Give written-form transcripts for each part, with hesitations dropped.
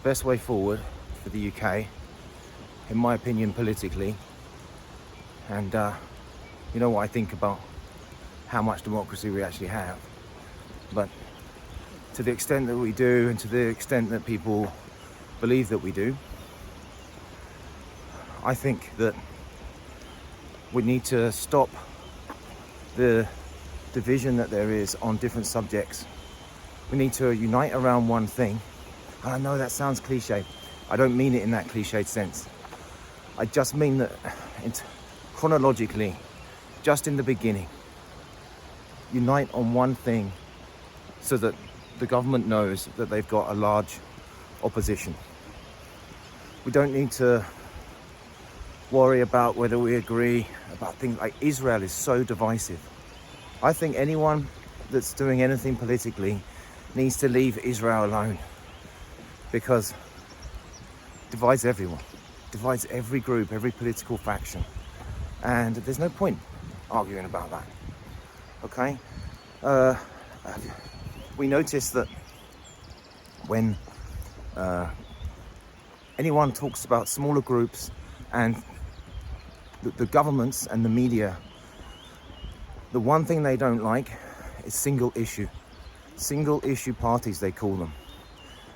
best way forward for the UK, in my opinion, politically. And you know what I think about how much democracy we actually have. But to the extent that we do, and to the extent that people believe that we do, I think that we need to stop the division that there is on different subjects. We need to unite around one thing. And I know that sounds cliche. I don't mean it in that cliched sense. I just mean that chronologically, just in the beginning, unite on one thing so that the government knows that they've got a large opposition. We don't need to worry about whether we agree about things like Israel is so divisive. I think anyone that's doing anything politically needs to leave Israel alone, because it divides everyone, divides every group, every political faction, and there's no point arguing about that. Okay? We notice that when anyone talks about smaller groups and the governments and the media, the one thing they don't like is single issue parties, they call them.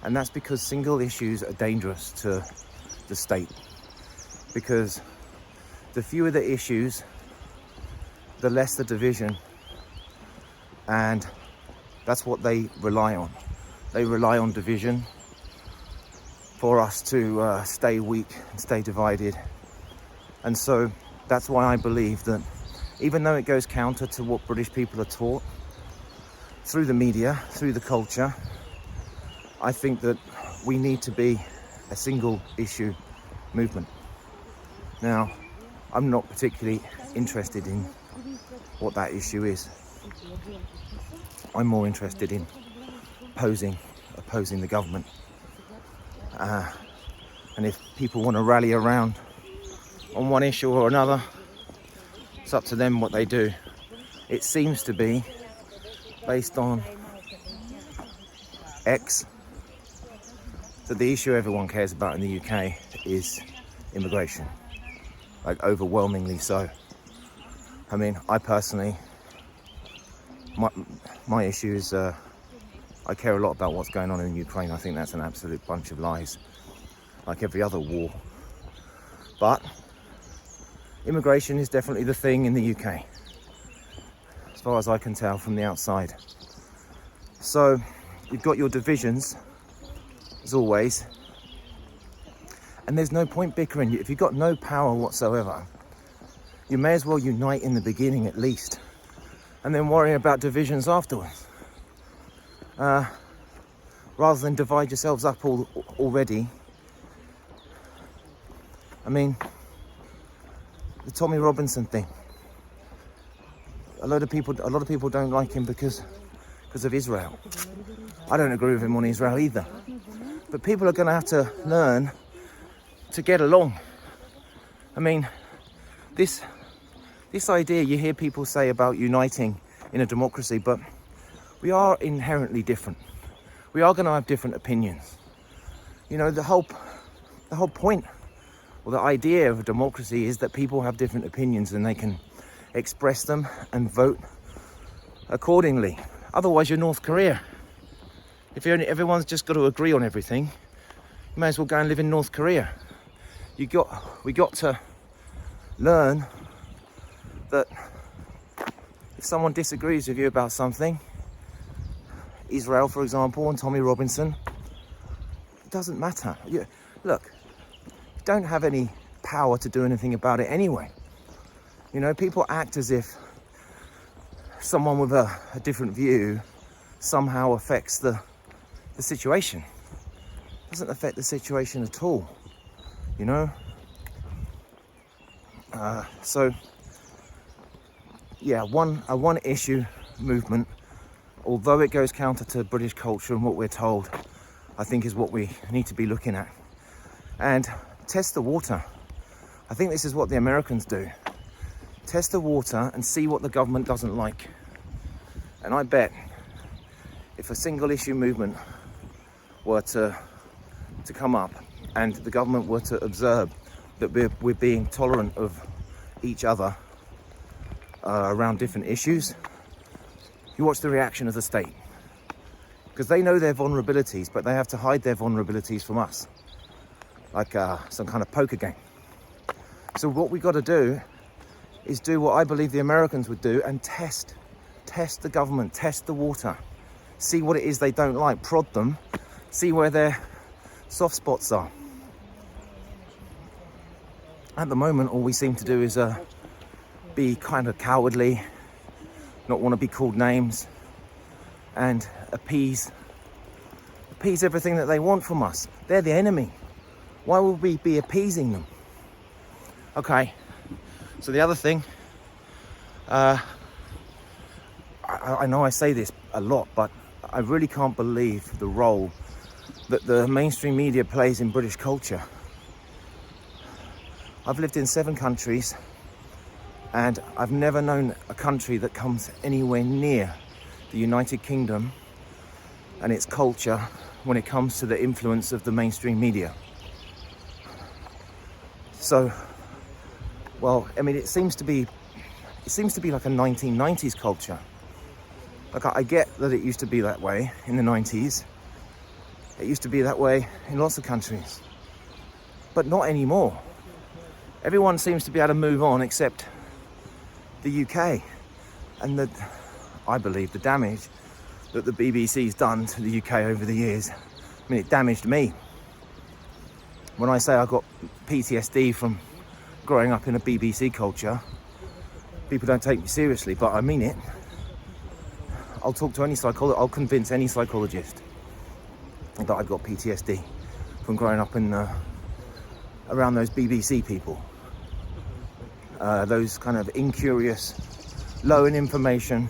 And that's because single issues are dangerous to the state, because the fewer the issues, the less the division, and that's what they rely on. They rely on division for us to stay weak and stay divided. And so that's why I believe that even though it goes counter to what British people are taught through the media, through the culture, I think that we need to be a single issue movement. Now, I'm not particularly interested in what that issue is. I'm more interested in opposing the government. And if people want to rally around on one issue or another, it's up to them what they do. It seems to be based on X that the issue everyone cares about in the UK is immigration, like overwhelmingly so. I mean, I personally, my issue is I care a lot about what's going on in Ukraine. I think that's an absolute bunch of lies, like every other war. But immigration is definitely the thing in the UK, as far as I can tell from the outside. So you've got your divisions, as always, and there's no point bickering. If you've got no power whatsoever, you may as well unite in the beginning at least, and then worry about divisions afterwards, rather than divide yourselves up already. I mean, the Tommy Robinson thing. A lot of people don't like him because of Israel. I don't agree with him on Israel either. But people are going to have to learn to get along. I mean, this idea you hear people say about uniting in a democracy, but we are inherently different. We are going to have different opinions. You know, the whole point, or the idea of a democracy, is that people have different opinions and they can express them and vote accordingly. Otherwise, you're North Korea. If everyone's just got to agree on everything, you may as well go and live in North Korea. We got to learn that if someone disagrees with you about something, Israel, for example, and Tommy Robinson, it doesn't matter. Look, you don't have any power to do anything about it anyway. You know, people act as if someone with a different view somehow affects the situation. It doesn't affect the situation at all, you know? So, yeah, a one issue movement, although it goes counter to British culture and what we're told, I think is what we need to be looking at. And test the water. I think this is what the Americans do. Test the water and see what the government doesn't like. And I bet if a single issue movement were to to come up and the government were to observe that we're being tolerant of each other around different issues, you watch the reaction of the state. Because they know their vulnerabilities, but they have to hide their vulnerabilities from us. Like some kind of poker game. So what we got to do is do what I believe the Americans would do and test the government, test the water, see what it is they don't like, prod them, see where their soft spots are. At the moment, all we seem to do is be kind of cowardly, not want to be called names, and appease everything that they want from us. They're the enemy. Why would we be appeasing them? Okay, so the other thing, I know I say this a lot, but I really can't believe the role that the mainstream media plays in British culture. I've lived in 7 countries and I've never known a country that comes anywhere near the United Kingdom and its culture when it comes to the influence of the mainstream media. So, well, I mean, it seems to be like a 1990s culture. Like, I get that it used to be that way in the 90s. It used to be that way in lots of countries, but not anymore. Everyone seems to be able to move on except the UK, and I believe the damage that the BBC's done to the UK over the years. I mean, it damaged me. When I say I got PTSD from growing up in a BBC culture, people don't take me seriously, but I mean it. I'll talk to any psychologist, I'll convince any psychologist that I've got PTSD from growing up in around those BBC people. Those kind of incurious, low in information,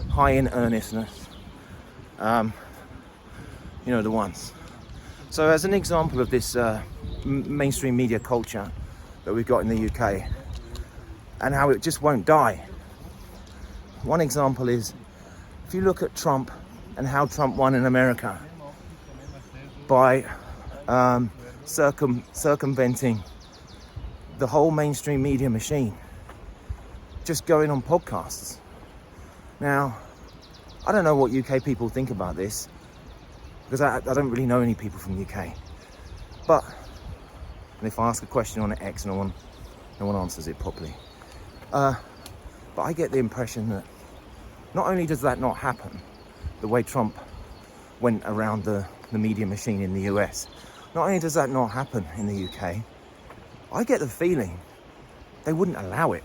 high in earnestness. You know, the ones. So as an example of this mainstream media culture that we've got in the UK and how it just won't die. One example is, if you look at Trump and how Trump won in America by circumventing the whole mainstream media machine, just going on podcasts. Now, I don't know what UK people think about this, because I don't really know any people from the UK. But, and if I ask a question on X, no one answers it properly. But I get the impression that not only does that not happen, the way Trump went around the media machine in the US, not only does that not happen in the UK, I get the feeling they wouldn't allow it.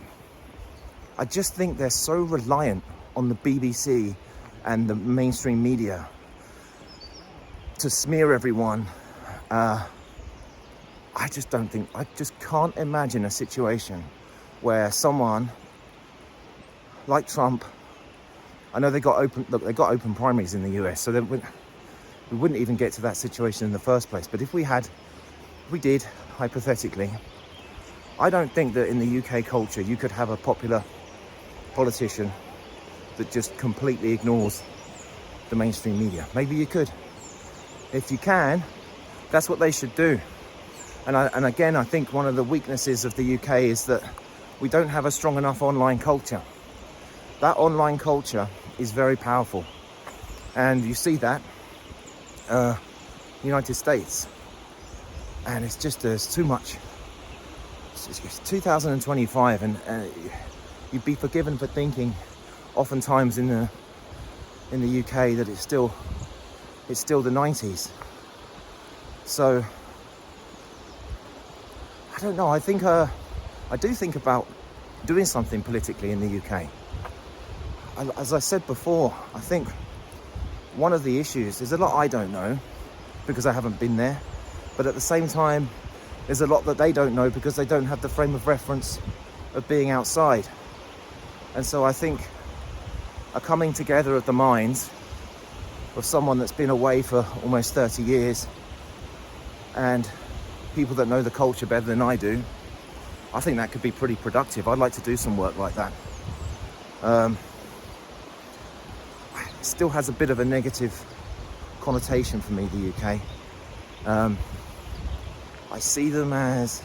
I just think they're so reliant on the BBC and the mainstream media to smear everyone. I just can't imagine a situation where someone like Trump, I know they got open primaries in the US, so we wouldn't even get to that situation in the first place. But if we did, hypothetically, I don't think that in the UK culture you could have a popular politician that just completely ignores the mainstream media. Maybe you could. If you can, that's what they should do. And again, I think one of the weaknesses of the UK is that we don't have a strong enough online culture. That online culture is very powerful. And you see that United States. And it's just, there's too much. It's 2025 and you'd be forgiven for thinking oftentimes in the UK that it's still the 90s. So I don't know, I do think about doing something politically in the UK. As I said before, I think one of the issues, there's a lot I don't know because I haven't been there, but at the same time there's a lot that they don't know because they don't have the frame of reference of being outside. And so I think a coming together of the minds of someone that's been away for almost 30 years and people that know the culture better than I do, I think that could be pretty productive. I'd like to do some work like that. It still has a bit of a negative connotation for me, the UK. I see them as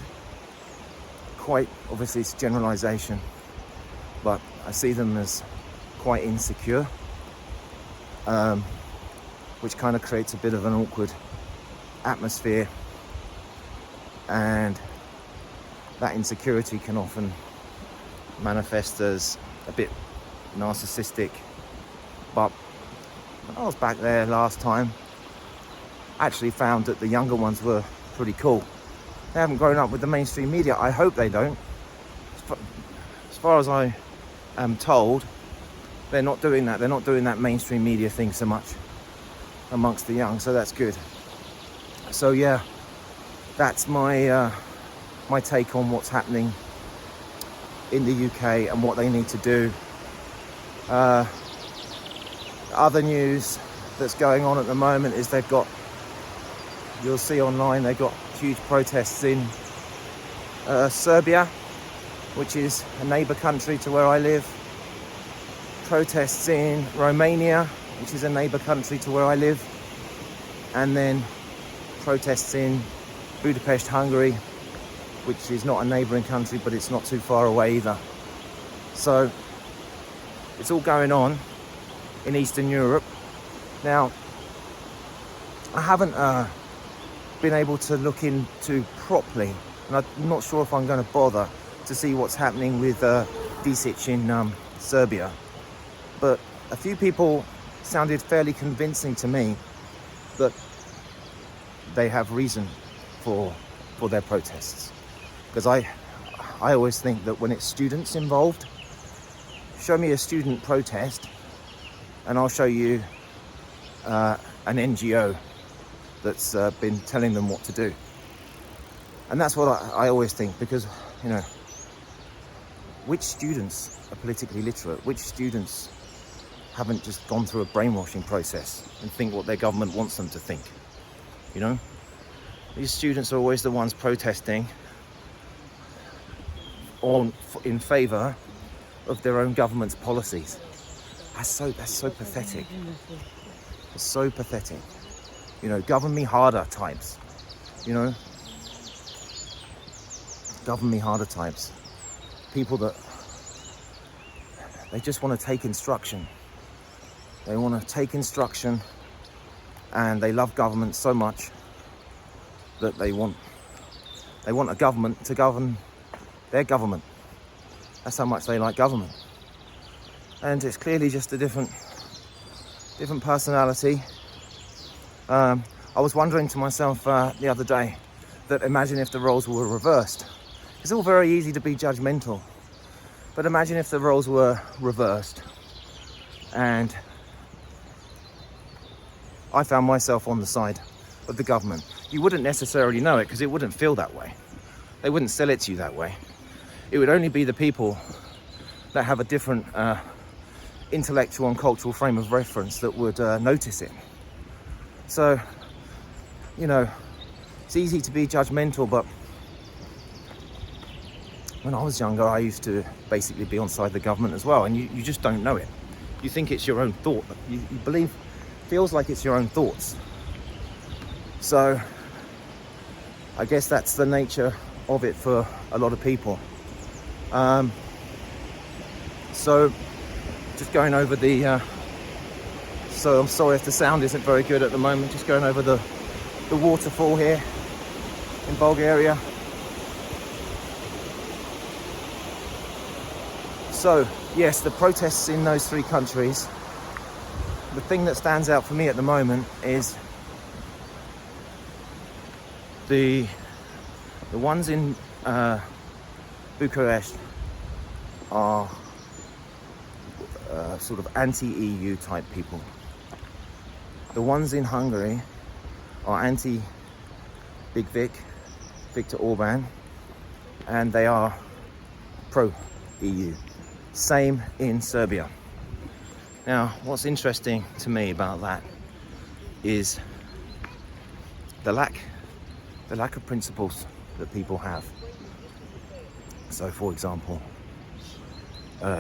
quite, obviously it's generalization, but I see them as quite insecure, which kind of creates a bit of an awkward atmosphere, and that insecurity can often manifest as a bit narcissistic. But when I was back there last time, I actually found that the younger ones were pretty cool. They haven't grown up with the mainstream media. I hope they don't. As far as I am told, they're not doing that. They're not doing that mainstream media thing so much amongst the young, so that's good. So yeah, that's my my take on what's happening in the UK and what they need to do. Other news that's going on at the moment is they've got, you'll see online, they've got huge protests in Serbia, which is a neighbour country to where I live. Protests in Romania, which is a neighbour country to where I live. And then protests in Budapest, Hungary, which is not a neighbouring country, but it's not too far away either. So it's all going on in Eastern Europe. Now, I haven't been able to look into properly, and I'm not sure if I'm going to bother to see what's happening with Disic in Serbia. But a few people sounded fairly convincing to me that they have reason for their protests. Because I always think that when it's students involved, show me a student protest and I'll show you an NGO that's been telling them what to do. And that's what I always think, because, you know, which students are politically literate? Which students haven't just gone through a brainwashing process and think what their government wants them to think? You know, these students are always the ones protesting in favour of their own government's policies. That's so pathetic. It's so pathetic. You know, govern me harder types. You know, govern me harder types. People that they just want to take instruction. They want to take instruction, and they love government so much that they want a government to govern their government. That's how much they like government. And it's clearly just a different personality. I was wondering to myself the other day that imagine if the roles were reversed. It's all very easy to be judgmental, but imagine if the roles were reversed and I found myself on the side of the government. You wouldn't necessarily know it because it wouldn't feel that way. They wouldn't sell it to you that way. It would only be the people that have a different intellectual and cultural frame of reference that would notice it. So, you know, it's easy to be judgmental, but when I was younger, I used to basically be on side of the government as well, and you just don't know it. You think it's your own thought. You believe, feels like it's your own thoughts. So, I guess that's the nature of it for a lot of people. So, just going over the, so I'm sorry if the sound isn't very good at the moment, just going over the waterfall here in Bulgaria. So, yes, the protests in those three countries, the thing that stands out for me at the moment is the ones in Bucharest are sort of anti-EU type people. The ones in Hungary are anti-Big Vic, Viktor Orban, and they are pro-EU. Same in Serbia. Now, what's interesting to me about that is the lack of principles that people have. So, for example,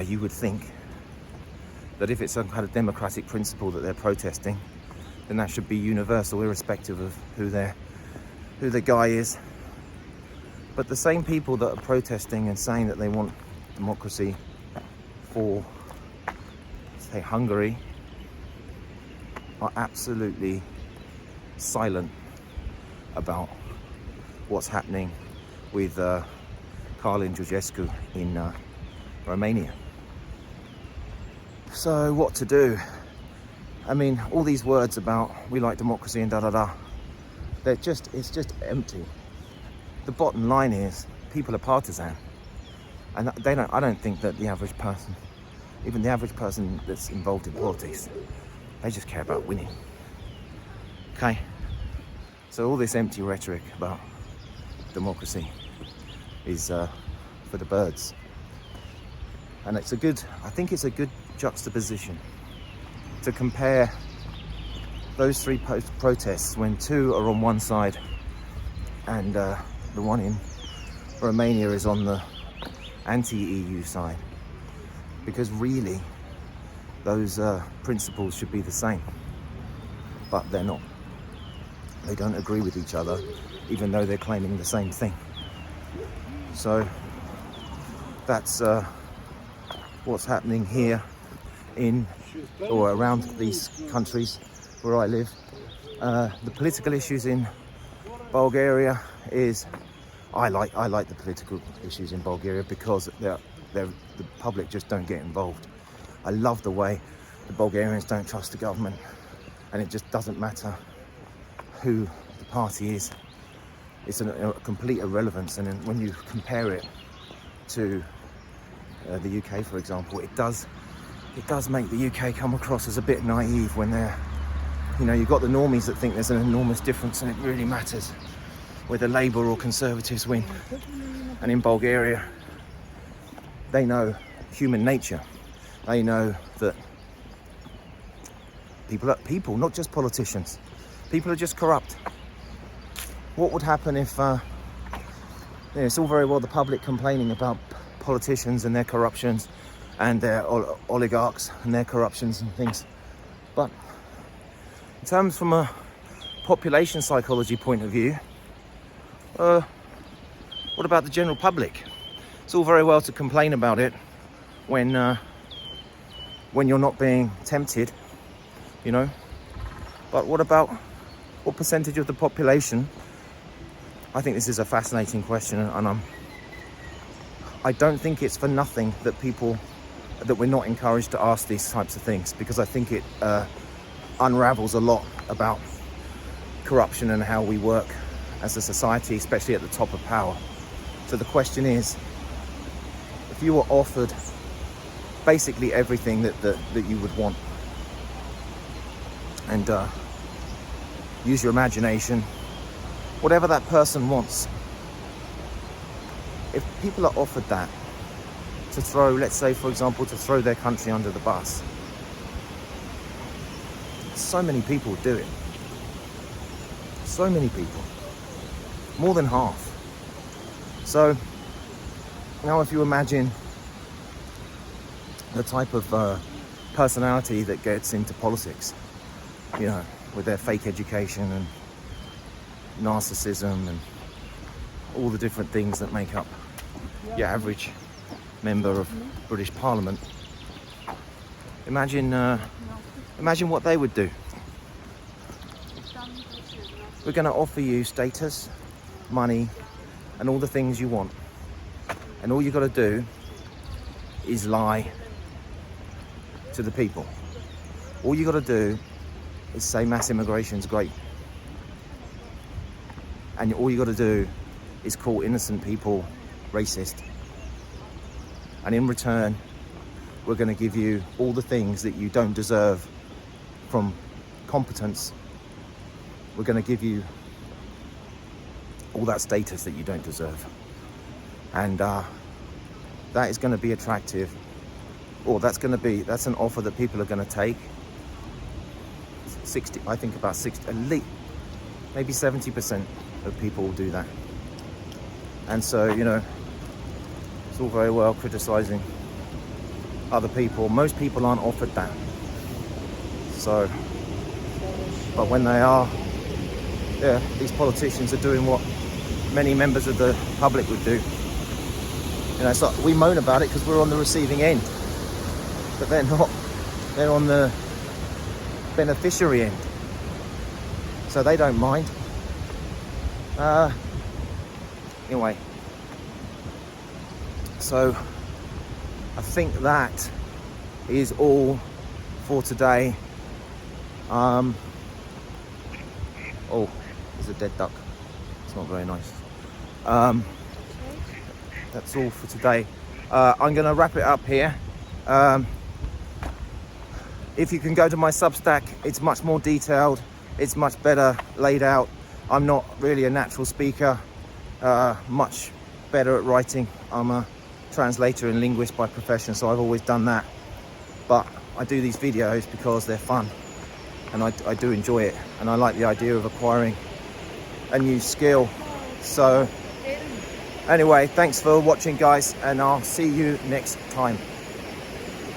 you would think that if it's some kind of democratic principle that they're protesting, then that should be universal, irrespective of who the guy is But the same people that are protesting and saying that they want democracy for, say, Hungary, are absolutely silent about what's happening with Călin Georgescu in Romania. So what to do? I mean, all these words about we like democracy and da-da-da, it's just empty. The bottom line is people are partisan, and I don't think that the average person, even the average person that's involved in politics, they just care about winning. Okay? So all this empty rhetoric about democracy is for the birds. And I think it's a good juxtaposition to compare those three protests when two are on one side and the one in Romania is on the anti-EU side, because really those principles should be the same, but they're not. They don't agree with each other, even though they're claiming the same thing. So that's what's happening here in or around these countries where I live. The political issues in Bulgaria is I like the political issues in Bulgaria because the public just don't get involved. I love the way the Bulgarians don't trust the government, and it just doesn't matter who the party is. It's a complete irrelevance, and when you compare it to the UK, for example, it does make the UK come across as a bit naive when they're, you've got the normies that think there's an enormous difference and it really matters whether Labour or Conservatives win. And in Bulgaria, they know human nature. They know that people, not just politicians, people are just corrupt. What would happen if, it's all very well the public complaining about politicians and their corruptions and their oligarchs and their corruptions and things, but in terms from a population psychology point of view, what about the general public? It's all very well to complain about it when you're not being tempted, but what percentage of the population? I think this is a fascinating question, and I don't think it's for nothing that we're not encouraged to ask these types of things, because I think it unravels a lot about corruption and how we work as a society, especially at the top of power. So the question is, if you were offered basically everything that you would want, and use your imagination, whatever that person wants, if people are offered that, to throw, let's say for example, to throw their country under the bus, so many people do it. So many people, more than half. So now if you imagine the type of personality that gets into politics, with their fake education and narcissism and all the different things that make up your average member of British Parliament. Imagine what they would do. We're going to offer you status, money, and all the things you want, and all you got to do is lie to the people. All you got to do is say mass immigration's great, and all you got to do is call innocent people racist, and in return we're going to give you all the things that you don't deserve from competence. We're going to give you all that status that you don't deserve, and that is going to be attractive, or that's an offer that people are going to take. 60, I think about 60, at least maybe 70% of people will do that. And so, it's all very well criticizing other people. Most people aren't offered that. So, but when they are, these politicians are doing what many members of the public would do. You know, so we moan about it because we're on the receiving end, but they're not. They're on the beneficiary end, so they don't mind. Anyway, so I think that is all for today. Oh, there's a dead duck. It's not very nice. That's all for today. I'm gonna wrap it up here. If you can go to my Substack, it's much more detailed. It's much better laid out. I'm not really a natural speaker, much better at writing. I'm a translator and linguist by profession, so I've always done that. But I do these videos because they're fun, and I do enjoy it, and I like the idea of acquiring a new skill. So anyway, thanks for watching, guys, and I'll see you next time.